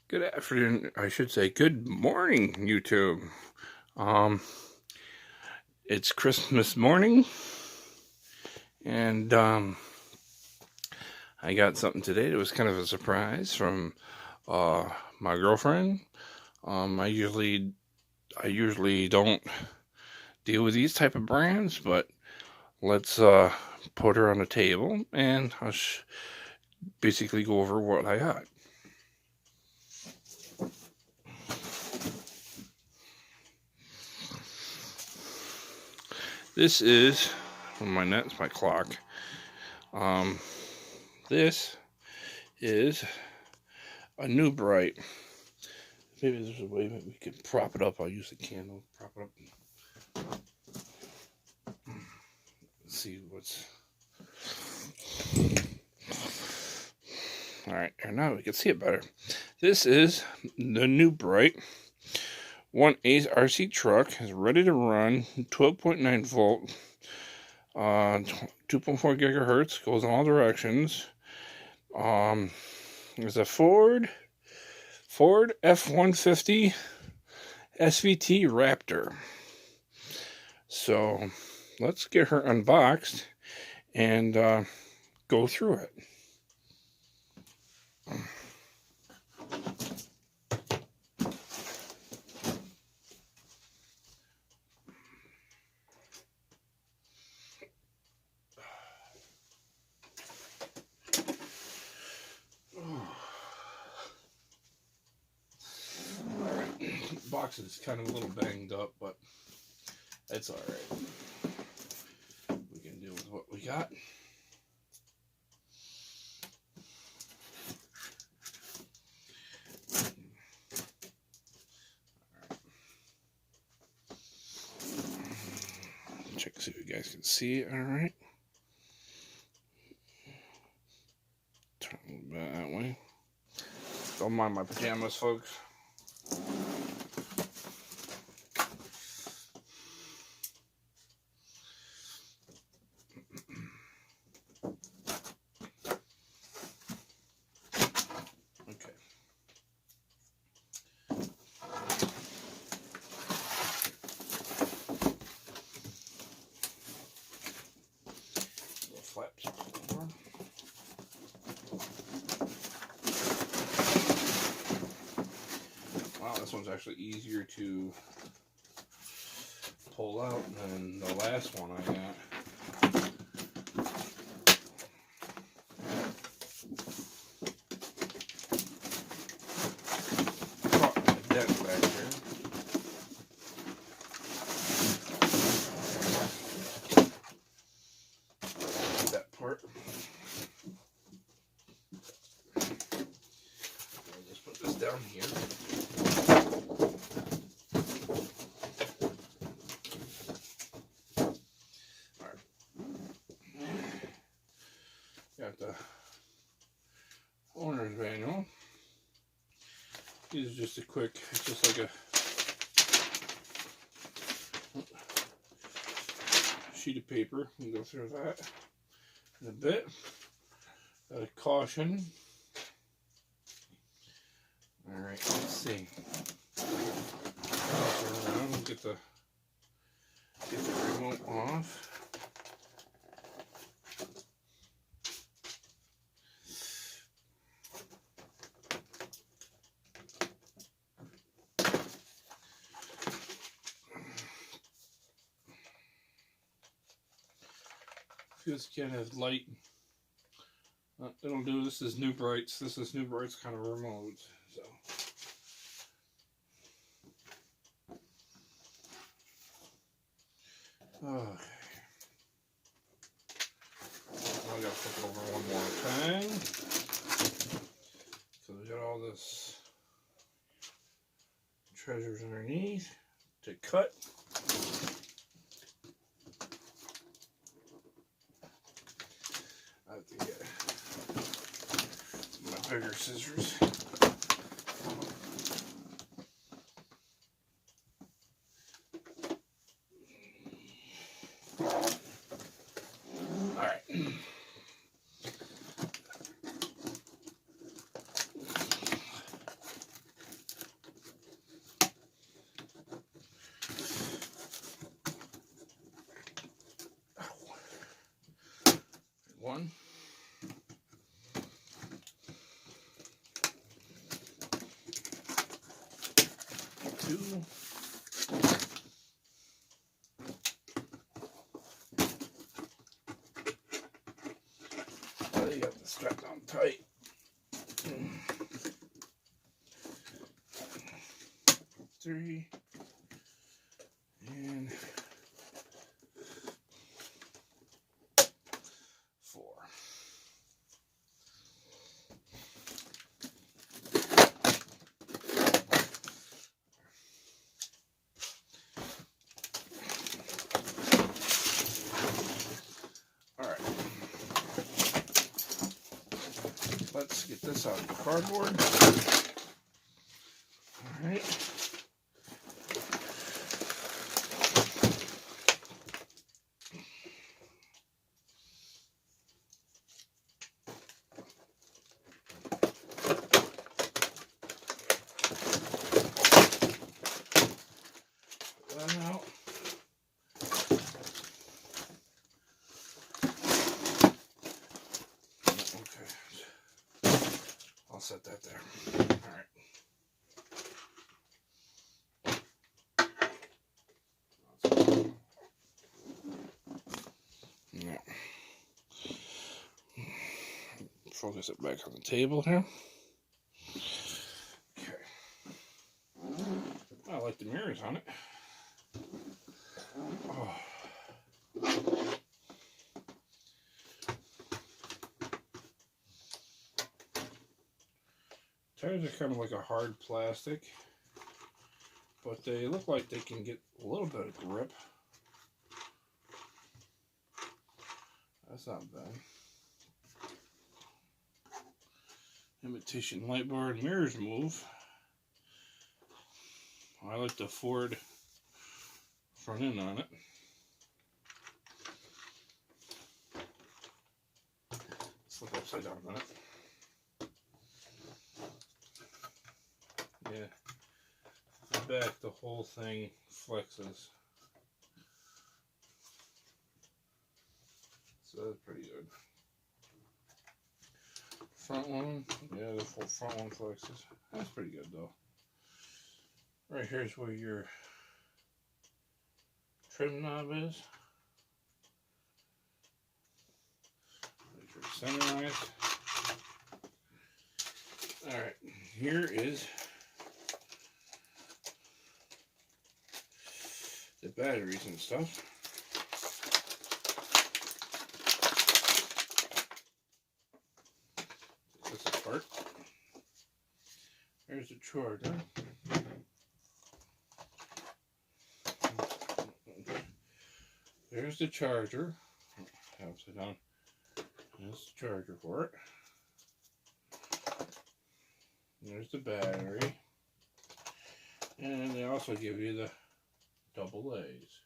Good afternoon, I should say good morning, YouTube. It's Christmas morning, and I got something today that was kind of a surprise from my girlfriend. I usually don't deal with these type of brands, but let's put her on the table, and I'll basically go over what I got. This is that's my clock. This is a new bright. Maybe there's a way that we can prop it up. I'll use the candle, prop it up. Let's see what's. Alright, and now we can see it better. This is the new bright 1/8 RC truck. Is ready to run. 12.9 volt. 2.4 gigahertz. Goes in all directions. There's a Ford F-150 SVT Raptor. So let's get her unboxed and go through it. The box is kind of a little banged up, but it's all right. We can deal with what we got. Check to see if you guys can see it. All right. Turn a little bit that way. Don't mind my pajamas, folks. Okay. Little flaps over. Wow, this one's actually easier to pull out than the last one I got. Back here. That part. I'll just put this down here. Alright. Got the owner's manual. This is just a quick, it's just like a sheet of paper. We can go through that in a bit. Got a caution. Alright, let's see. Around, get the remote off. Feels kind of light. It'll do. This is New Brights. This is New Brights kind of remote. So. Okay. I gotta flip it over one more time. So we got all this treasures underneath to cut. I have to get my bigger scissors. Alright. 2. Oh, you got the strap down tight. 3 and 4. All right. Let's get this out of the cardboard. All right. That out. Okay. I'll set that there. All right. Yeah. Focus it back on the table here. Okay. I like the mirrors on it. Oh. Tires are kind of like a hard plastic, but they look like they can get a little bit of grip. That's not bad. Imitation light bar and mirrors move. I like the Ford front end on it. Let's look upside down a minute. Yeah, the back, the whole thing flexes. So that's pretty good. Front one, yeah, the full front one flexes. That's pretty good though. Right here's where your trim knob is. There's your center on it. Alright, here is the batteries and stuff. Take this apart. There's the charger. There's the charger. Upside down. There's the charger for it. There's the battery. And they also give you the double A's.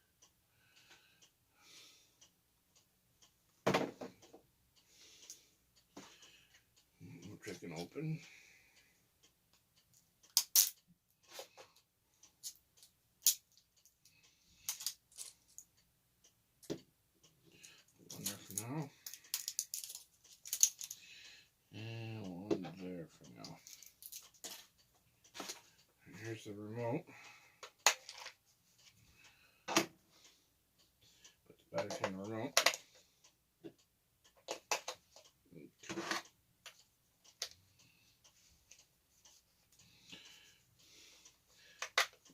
We'll check and open. One there for now. And one there for now. And here's the remote. Put the battery in the remote.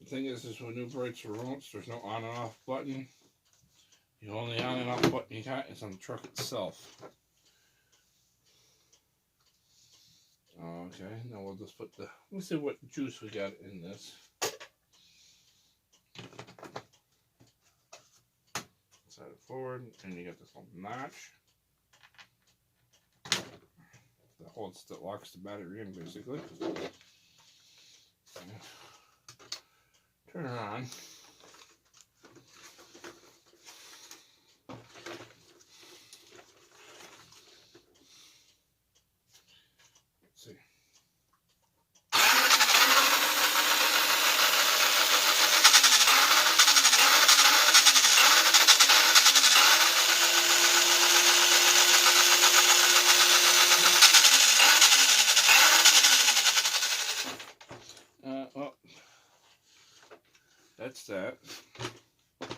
The thing is with new brights remotes, there's no on and off button. The only on and off button you got is on the truck itself. Okay, now we'll just put the, let's see what juice we got in this. Slide it forward, and you got this little notch that holds, that locks the battery in basically. Okay. Turn it on. Let's see. Well, that's that. Let's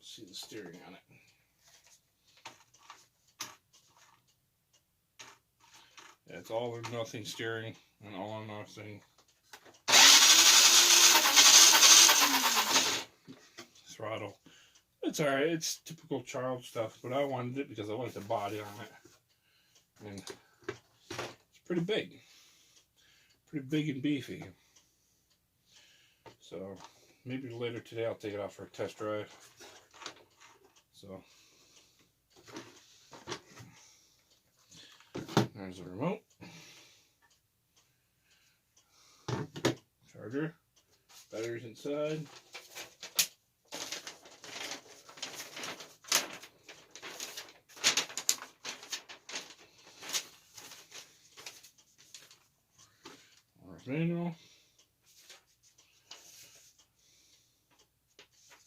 see the steering on it. Yeah, it's all or nothing steering and all or nothing throttle. It's alright, it's typical child stuff, but I wanted it because I like the body on it. And it's pretty big. Pretty big and beefy. So maybe later today I'll take it out for a test drive. So there's the remote. Charger. Batteries inside. Manual.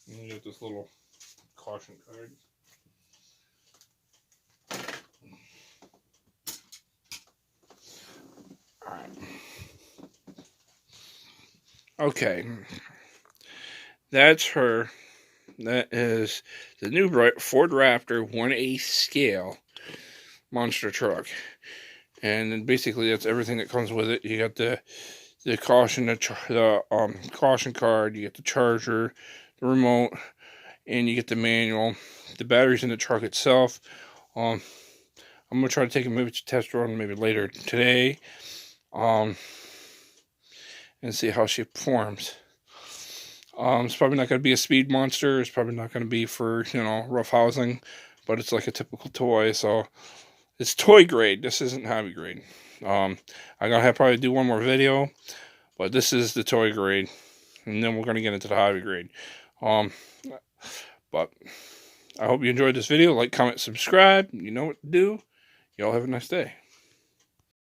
And you get this little caution card. Alright. Okay. That's her. That is the new Ford Raptor 1/8 scale monster truck. And then basically that's everything that comes with it. You got the caution, the caution card, you get the charger, the remote, and you get the manual. The batteries in the truck itself. I'm gonna try to take a maybe test run maybe later today, and see how she performs. It's probably not gonna be a speed monster. It's probably not gonna be for, you know, rough housing, but it's like a typical toy. So it's toy grade. This isn't hobby grade. I'm gonna probably do one more video, but this is the toy grade, and then we're gonna get into the hobby grade. But I hope you enjoyed this video. Like, comment, subscribe. You know what to do. Y'all have a nice day.